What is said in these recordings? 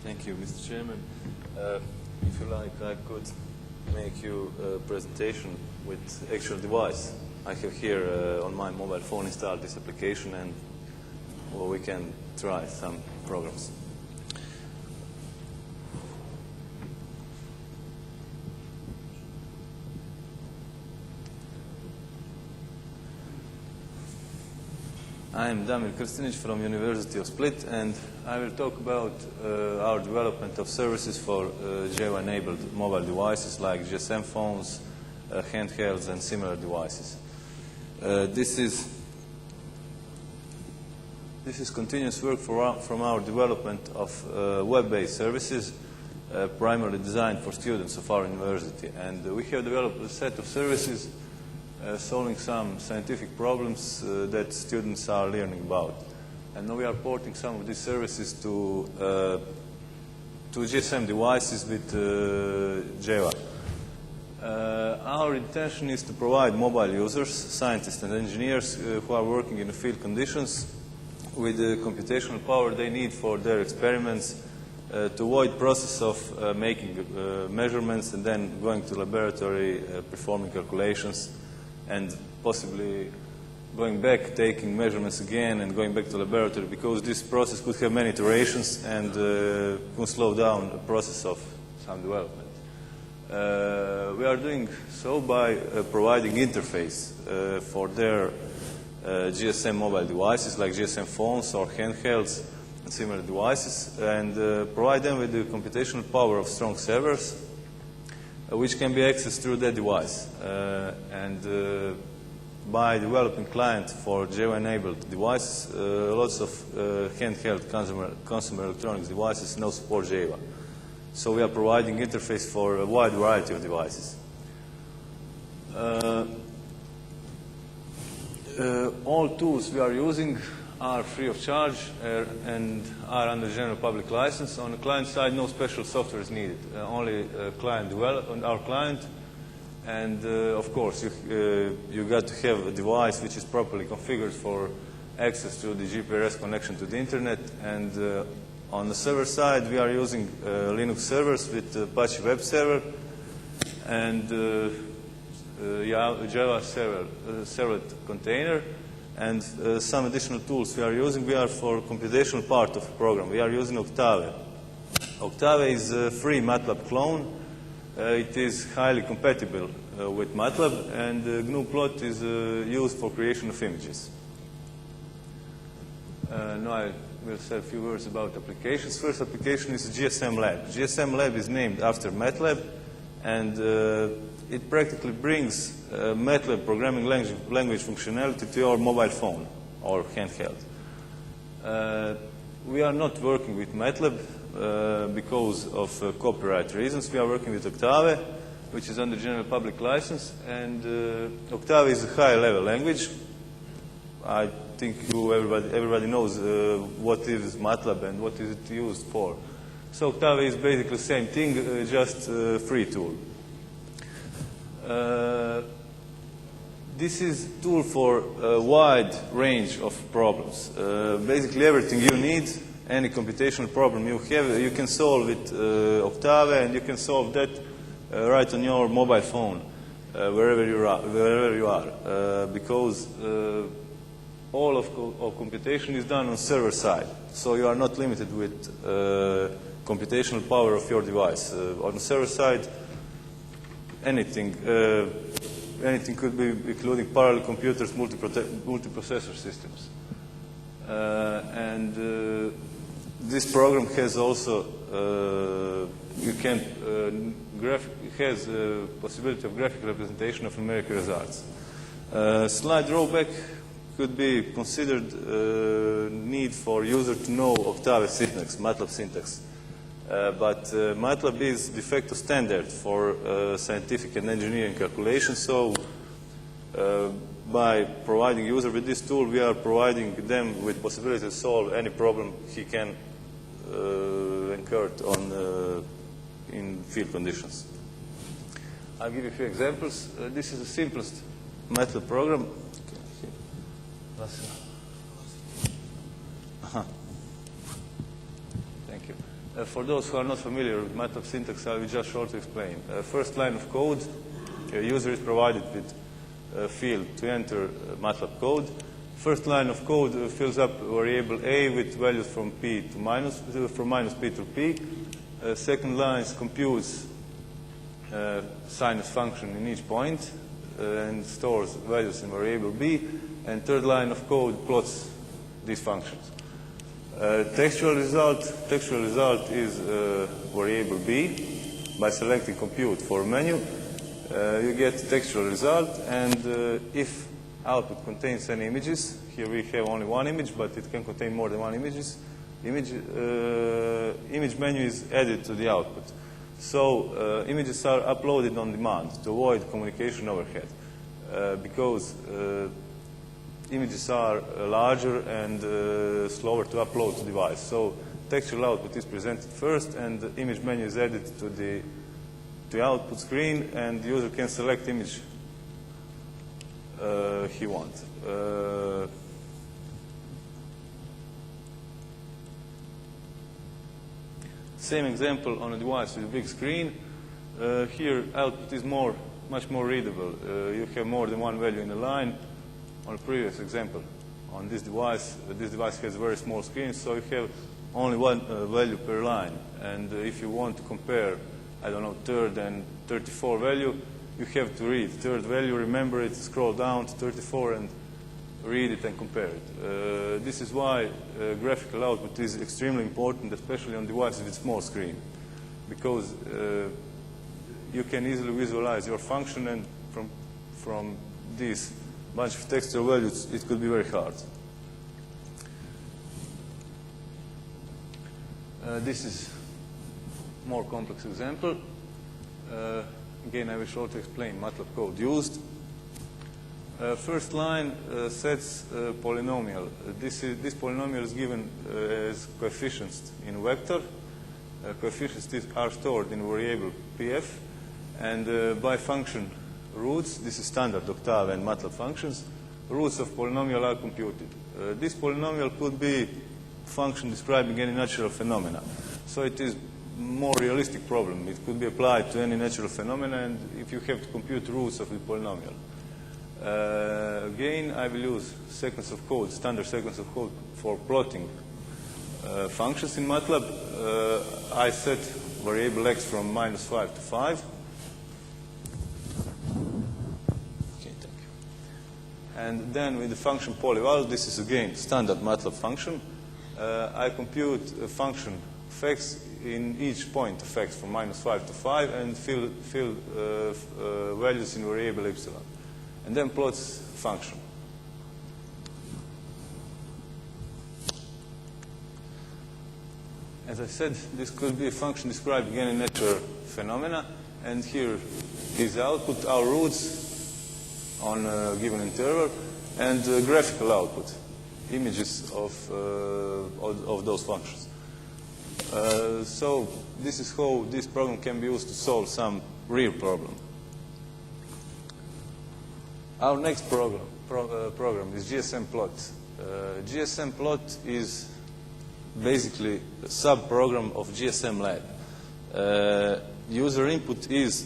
Thank you, Mr. Chairman. If you like, I could make you a presentation with actual device. I have here on my mobile phone installed this application, and we can try some programs. I am Damir Krstinic from University of Split, and I will talk about our development of services for Java-enabled mobile devices like GSM phones, handhelds, and similar devices. This is continuous work from our development of web-based services, primarily designed for students of our university. And we have developed a set of services solving some scientific problems that students are learning about. And now we are porting some of these services to GSM devices with Java. Our intention is to provide mobile users, scientists and engineers who are working in the field conditions with the computational power they need for their experiments to avoid process of making measurements and then going to laboratory, performing calculations, and possibly going back, taking measurements again, and going back to laboratory, because this process could have many iterations and could slow down the process of some development. We are doing so by providing interface for their GSM mobile devices, like GSM phones or handhelds and similar devices, and provide them with the computational power of strong servers, which can be accessed through that device. By developing client for Java-enabled devices, lots of handheld consumer electronics devices now support Java. So we are providing interface for a wide variety of devices. All tools we are using are free of charge and are under general public license. On the client side, no special software is needed. Only our client, and of course, you got to have a device which is properly configured for access to the GPRS connection to the internet. And on the server side, we are using Linux servers with Apache Web Server and Java servlet container. And some additional tools we are using, we are for computational part of the program. We are using Octave. Octave is a free MATLAB clone. It is highly compatible with MATLAB, and gsmplot is used for creation of images. Now I will say a few words about applications. First application is GSM Lab. GSM Lab is named after MATLAB, and it practically brings MATLAB programming language functionality to your mobile phone or handheld. We are not working with MATLAB because of copyright reasons. We are working with Octave, which is under general public license, and Octave is a high-level language. I think everybody knows what is MATLAB and what is it used for. So Octave is basically the same thing, just a free tool. This is a tool for a wide range of problems. Basically everything you need, any computational problem you have, you can solve with Octave, and you can solve that right on your mobile phone, wherever you are, because all of computation is done on server side. So you are not limited with computational power of your device. On the server side, anything could be, including parallel computers, multiprocessor systems. This program has also has a possibility of graphical representation of numeric results. Slight drawback could be considered need for user to know Octave syntax, MATLAB syntax. But MATLAB is de facto standard for scientific and engineering calculations. So by providing user with this tool, we are providing them with possibility to solve any problem he can encounter in field conditions. I'll give you a few examples. This is the simplest MATLAB program. Thank you. For those who are not familiar with MATLAB syntax, I will just shortly explain. First line of code, user is provided with a field to enter MATLAB code. First line of code fills up variable a with values from p to minus p to p. Second line computes sinus function in each point and stores values in variable b. And third line of code plots these functions. Textual result is variable b. By selecting compute for menu, you get textual result, and if output contains any images, here we have only one image, but it can contain more than one image menu is added to the output. So images are uploaded on demand to avoid communication overhead, because images are larger and slower to upload to device. So textual output is presented first, and the image menu is added to the output screen, and the user can select image he wants. Same example on a device with a big screen. Here output is much more readable. You have more than one value in a line. On a previous example, on this device has a very small screen, so you have only one value per line. And if you want to compare, I don't know, third and 34 value, you have to read third value, remember it, scroll down to 34 and read it and compare it. This is why graphical output is extremely important, especially on devices with small screen, because you can easily visualize your function, and from these bunch of textual values, it could be very hard. This is a more complex example. Again, I will shortly explain MATLAB code used. First line sets polynomial. This polynomial is given as coefficients in vector. Coefficients are stored in variable pf, and by function roots, this is standard Octave and MATLAB functions, roots of polynomial are computed. This polynomial could be function describing any natural phenomena. So it is more realistic problem. It could be applied to any natural phenomena, and if you have to compute roots of the polynomial. Again, I will use sequence of code, standard sequence of code for plotting functions in MATLAB. I set variable x from -5 to 5. And then with the function polyval, this is again standard MATLAB function, I compute a function of x in each point of x from -5 to 5 and fill values in variable epsilon. And then plots function. As I said, this could be a function describing any natural phenomena, and here is the output, our roots on a given interval, and graphical output, images of those functions. So this is how this program can be used to solve some real problem. Our next program is gsmplot. gsmplot is basically a sub-program of GSMLab. User input is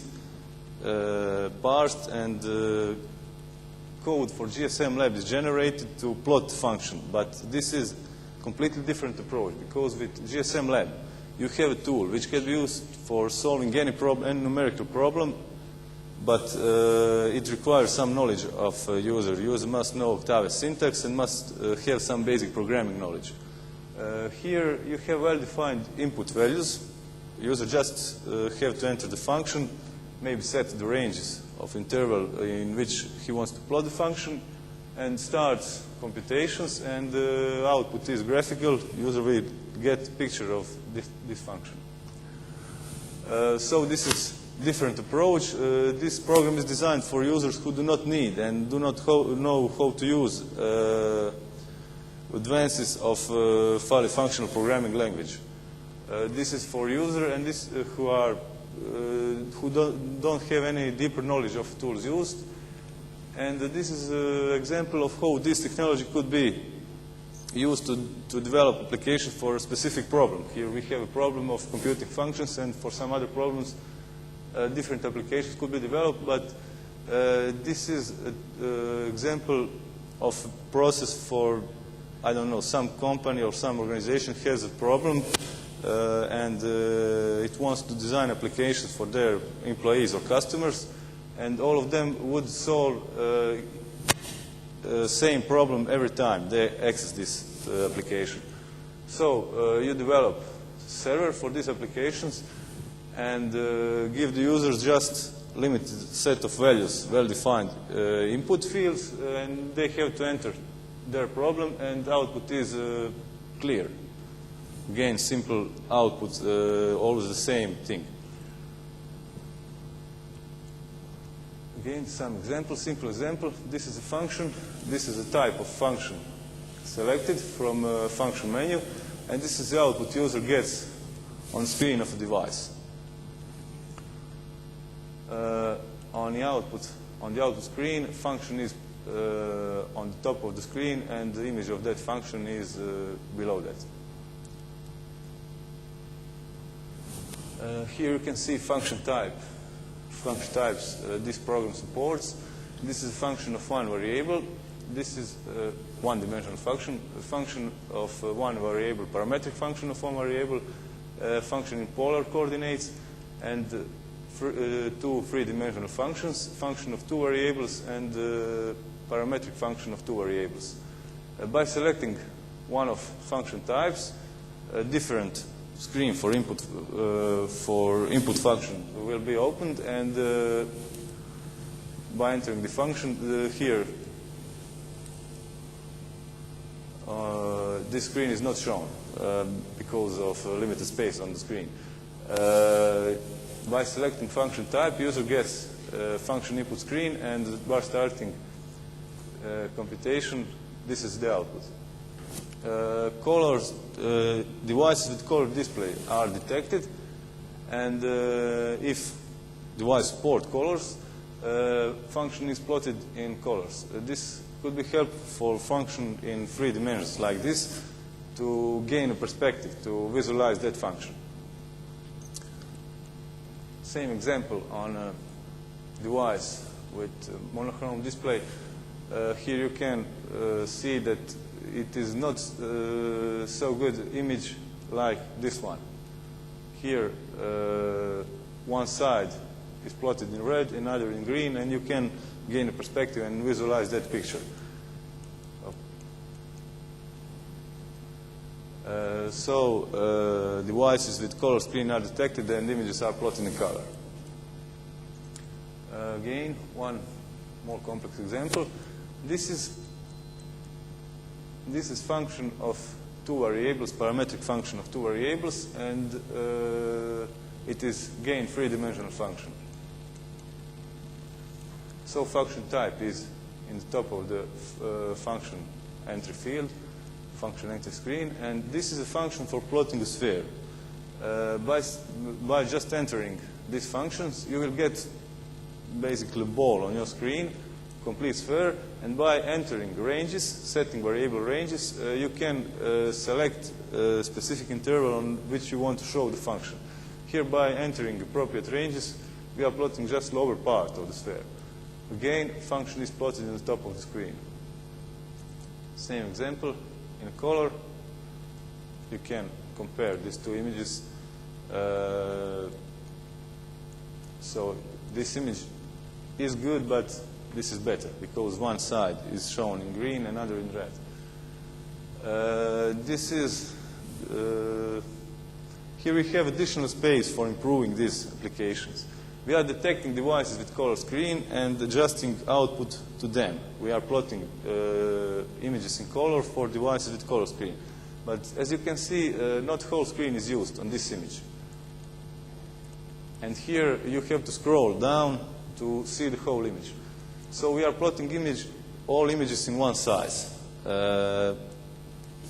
parsed, and code for GSMLab is generated to plot function. But this is a completely different approach, because with GSMLab you have a tool which can be used for solving any numerical problem, but it requires some knowledge of user. User must know Octave syntax and must have some basic programming knowledge. Here you have well-defined input values. User just have to enter the function, maybe set the ranges of interval in which he wants to plot the function, and starts computations, and the output is graphical. User will get a picture of this function. So this is different approach. This program is designed for users who do not need and do not know how to use advances of fully functional programming language. This is for users and this who don't have any deeper knowledge of tools used. And this is an example of how this technology could be used to develop applications for a specific problem. Here we have a problem of computing functions, and for some other problems, different applications could be developed, but this is an example of a process for, I don't know, some company or some organization has a problem and it wants to design applications for their employees or customers, and all of them would solve same problem every time they access this application. So you develop server for these applications and give the users just limited set of values, well-defined input fields, and they have to enter their problem, and output is clear. Again, simple output, always the same thing. Again, some example, simple example. This is a function. This is a type of function selected from a function menu, and this is the output user gets on the screen of the device. On the output screen, function is on the top of the screen, and the image of that function is below that. Here you can see function type. Function types this program supports. This is a function of one variable. This is one-dimensional function. A function of one variable, parametric function of one variable, function in polar coordinates, and two three-dimensional functions, function of two variables, and parametric function of two variables. By selecting one of function types, a different screen for input function will be opened, and by entering the function here, this screen is not shown because of limited space on the screen. By selecting function type, user gets function input screen, and by starting computation, this is the output. Colors, devices with color display are detected, and if device support colors, function is plotted in colors. This could be helpful for function in 3 dimensions like this to gain a perspective, to visualize that function. Same example on a device with monochrome display. Here you can see that it is not so good image like this one. Here, one side is plotted in red, another in green, and you can gain a perspective and visualize that picture. Devices with color screen are detected and images are plotted in color. Again, one more complex example. This is function of two variables, parametric function of two variables, and it is again three-dimensional function. So function type is in the top of the function entry field, function entry screen, and this is a function for plotting a sphere. By just entering these functions, you will get basically a ball on your screen, complete sphere, and by entering ranges, setting variable ranges, you can select a specific interval on which you want to show the function. Here, by entering appropriate ranges, we are plotting just lower part of the sphere. Again, function is plotted in the top of the screen. Same example. In color, you can compare these two images. So this image is good, but this is better because one side is shown in green, another in red. Here we have additional space for improving these applications. We are detecting devices with color screen and adjusting output to them. We are plotting images in color for devices with color screen. But as you can see, not whole screen is used on this image. And here you have to scroll down to see the whole image. So we are plotting all images in one size.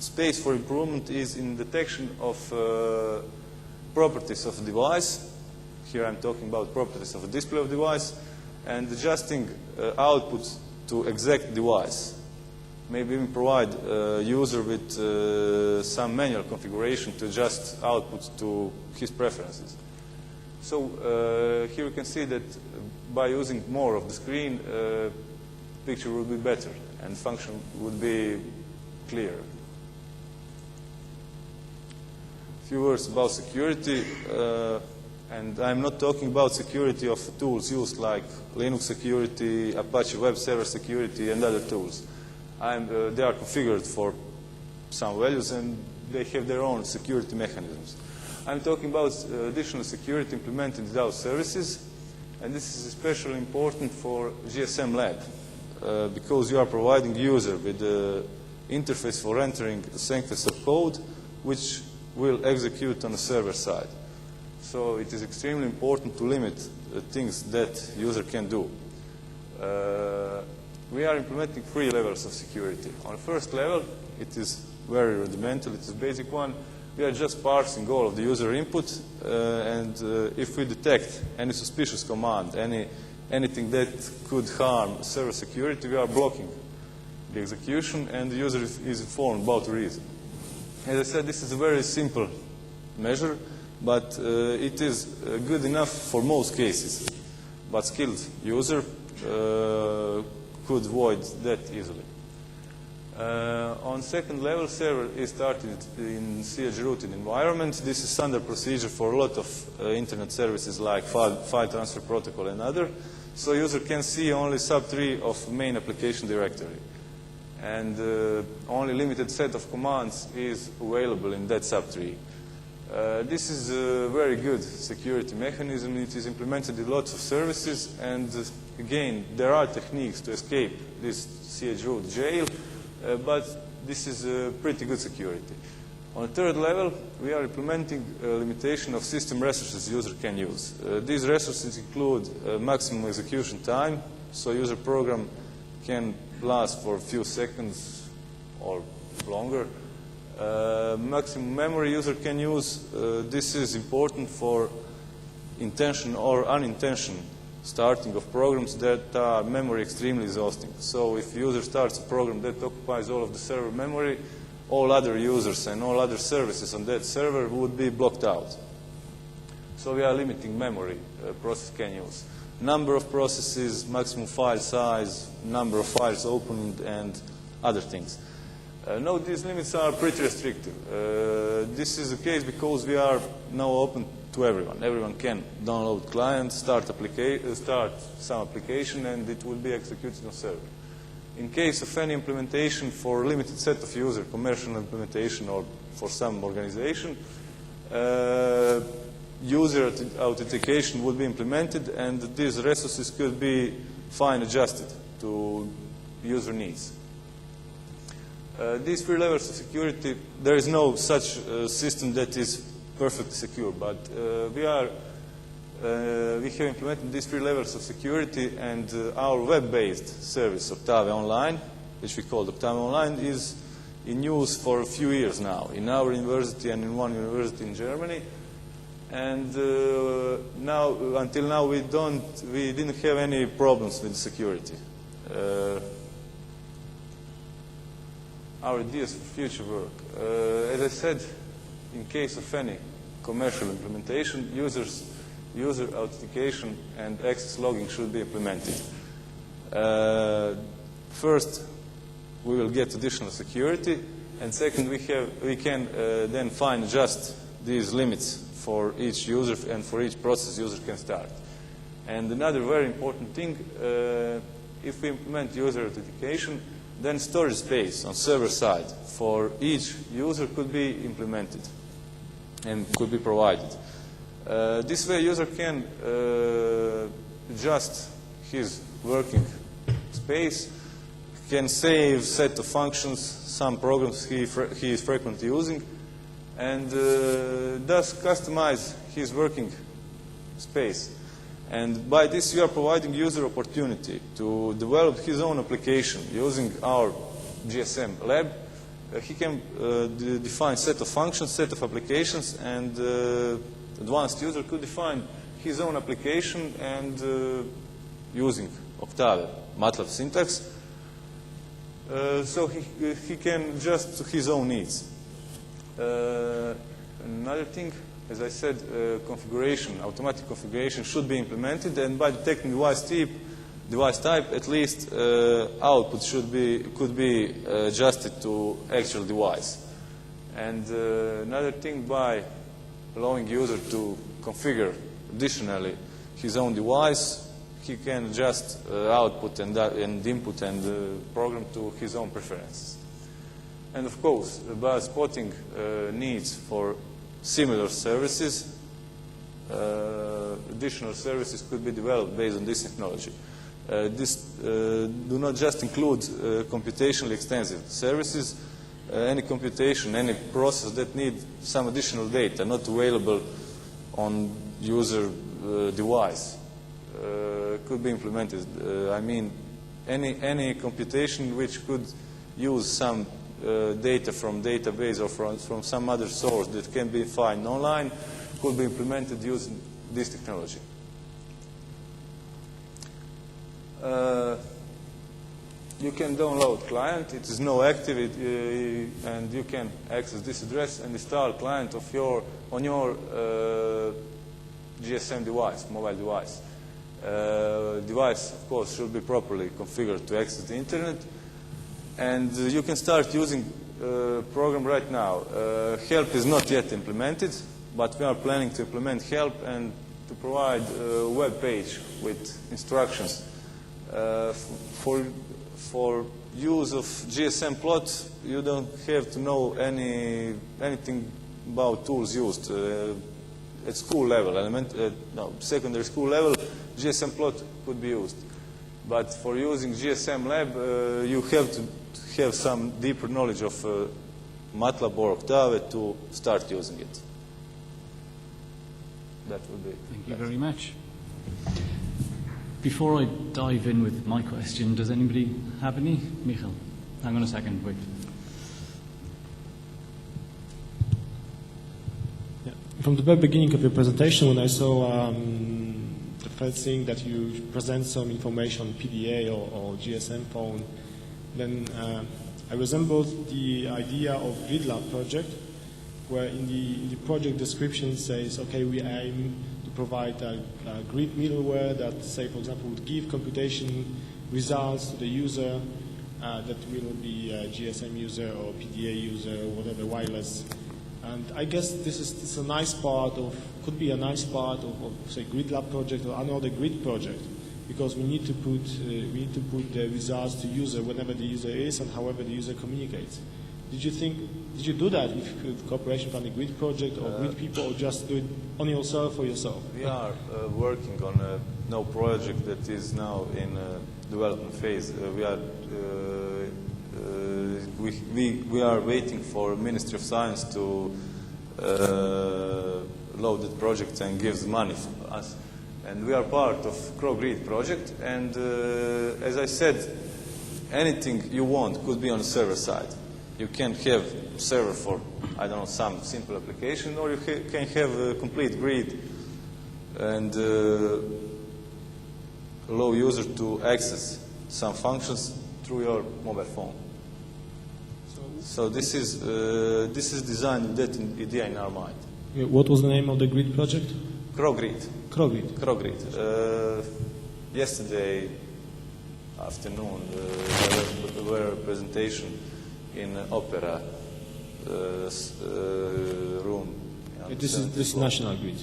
Space for improvement is in detection of properties of the device. Here I'm talking about properties of a display of device, and adjusting output to exact device. maybe even provide user with some manual configuration to adjust output to his preferences. So here you can see that by using more of the screen, picture would be better and function would be clearer. A few words about security, and I'm not talking about security of tools used like Linux security, Apache Web Server security, and other tools. They are configured for some values and they have their own security mechanisms. I'm talking about additional security implemented without services, and this is especially important for GSM Lab because you are providing user with the interface for entering a sanctity of code which will execute on the server side. So it is extremely important to limit things that user can do. We are implementing 3 levels of security. On the first level, it is very rudimental, it is a basic one. We are just parsing all of the user input, and if we detect any suspicious command, anything that could harm server security, we are blocking the execution, and the user is informed about the reason. As I said, this is a very simple measure, but it is good enough for most cases. But skilled user could avoid that easily. On second level, server is started in CH-rooted environment. This is standard procedure for a lot of internet services like file transfer protocol and other. So user can see only sub-tree of main application directory. And only limited set of commands is available in that subtree. This is a very good security mechanism. It is implemented in lots of services, and again, there are techniques to escape this CH-root jail, but this is a pretty good security. On the third level, we are implementing a limitation of system resources user can use. These resources include maximum execution time, so user program can last for a few seconds or longer. Maximum memory user can use. This is important for intention or unintentional starting of programs that are memory extremely exhausting. So if user starts a program that occupies all of the server memory, all other users and all other services on that server would be blocked out. So we are limiting memory process can use. Number of processes, maximum file size, number of files opened, and other things. Note these limits are pretty restrictive. This is the case because we are now open to everyone. Everyone can download client, start some application, and it will be executed on server. In case of any implementation for a limited set of users, commercial implementation or for some organization, user authentication would be implemented, and these resources could be fine adjusted to user needs. These 3 levels of security, there is no such system that is perfectly secure, but we have implemented these 3 levels of security, and our web-based service, Octave Online, which we call Octave Online, is in use for a few years now in our university and in one university in Germany. And until now, we didn't have any problems with security. Our ideas for future work. As I said, in case of any commercial implementation, user authentication and access logging should be implemented. First, we will get additional security, and second, we can then fine adjust these limits for each user and for each process user can start. And another very important thing, if we implement user authentication, then storage space on server side for each user could be implemented and could be provided. This way user can adjust his working space, can save set of functions, some programs he is frequently using, and thus customize his working space. And by this, we are providing user opportunity to develop his own application using our GSM Lab. He can define set of functions, set of applications, and advanced user could define his own application and using Octave MATLAB syntax. So he can adjust to his own needs. Another thing, as I said, configuration, automatic configuration should be implemented, and by detecting device type, at least output could be adjusted to actual device. And another thing, by allowing user to configure additionally his own device, he can adjust output and input and program to his own preferences. And of course, by spotting needs for similar services, additional services could be developed based on this technology. This do not just include computationally extensive services. Any computation, any process that needs some additional data not available on user device could be implemented. I mean, any computation which could use some data from database or from some other source that can be found online could be implemented using this technology. You can download client. It is no active, and you can access this address and install client on your GSM device, mobile device. Device, of course, should be properly configured to access the internet. And you can start using program right now. Help is not yet implemented, but we are planning to implement help and to provide a web page with instructions. For use of gsmplot, you don't have to know anything about tools used. At school level, secondary school level, gsmplot could be used. But for using GSM Lab, you have to have some deeper knowledge of MATLAB or Octave to start using it. That would be. Thank you very much. Before I dive in with my question, does anybody have any? Michael, hang on a second, wait. Yeah. From the very beginning of your presentation, when I saw the first thing that you present some information on PDA or GSM phone, then I resembled the idea of GridLab project, where in the project description it says, okay, we aim to provide a grid middleware that, say, for example, would give computation results to the user that will be a GSM user or PDA user or whatever, wireless. And I guess this is a nice part of, could be a nice part of say, GridLab project or another grid project, because we need to put the results to user whenever the user is and however the user communicates. Did you do that with cooperation from the grid project or grid people, or just do it on yourself for yourself? We are working on a no project that is now in development phase. We are waiting for Ministry of Science to load the project and give money for us. And we are part of CroGrid project. And as I said, anything you want could be on the server side. You can have server for, I don't know, some simple application, or you can have a complete grid and allow user to access some functions through your mobile phone. So this is designed with that idea in our mind. What was the name of the grid project? CroGrid. CroGrid. CroGrid. Yesterday afternoon there were a presentation in Opera room. This is national grid.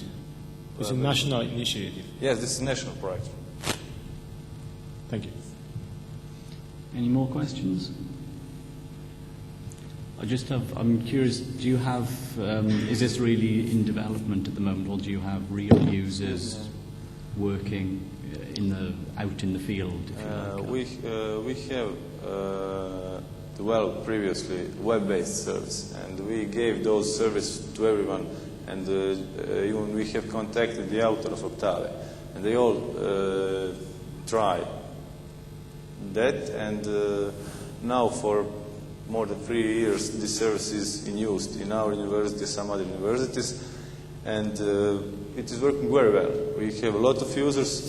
It's a national initiative. Yes, this is a national project. Thank you. Any more questions? I'm curious, do you have, is this really in development at the moment, or do you have real users working out in the field? We have developed previously web-based service, and we gave those services to everyone, and even we have contacted the author of Octave, and they all try that, and now for more than 3 years this service is in use in our university, some other universities, and it is working very well. We have a lot of users.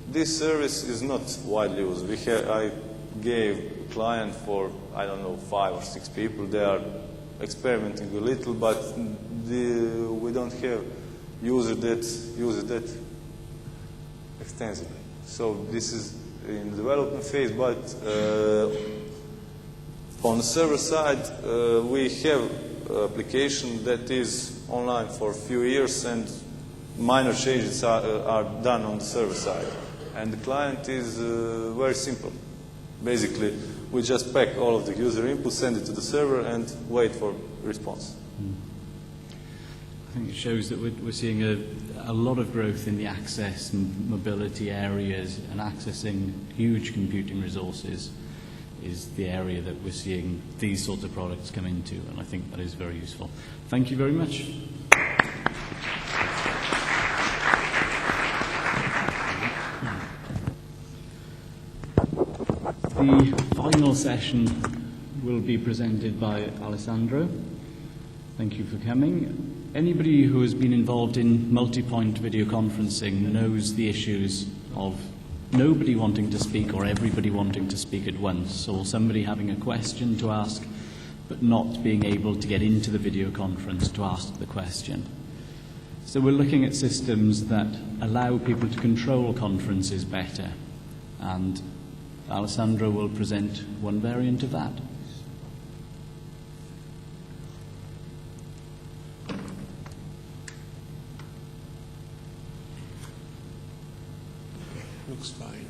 This service is not widely used. I gave client for, I don't know, 5 or 6 people. They are experimenting a little, but we don't have users that extensively. So this is in the development phase, but on the server side, we have application that is online for a few years, and minor changes are done on the server side. And the client is very simple. Basically, we just pack all of the user input, send it to the server, and wait for response. I think it shows that we're seeing a lot of growth in the access and mobility areas, and accessing huge computing resources is the area that we're seeing these sorts of products come into, and I think that is very useful. Thank you very much. The final session will be presented by Alessandro. Thank you for coming. Anybody who has been involved in multi-point video conferencing knows the issues of nobody wanting to speak or everybody wanting to speak at once, or somebody having a question to ask but not being able to get into the video conference to ask the question. So we're looking at systems that allow people to control conferences better, and Alessandro will present one variant of that. Looks fine.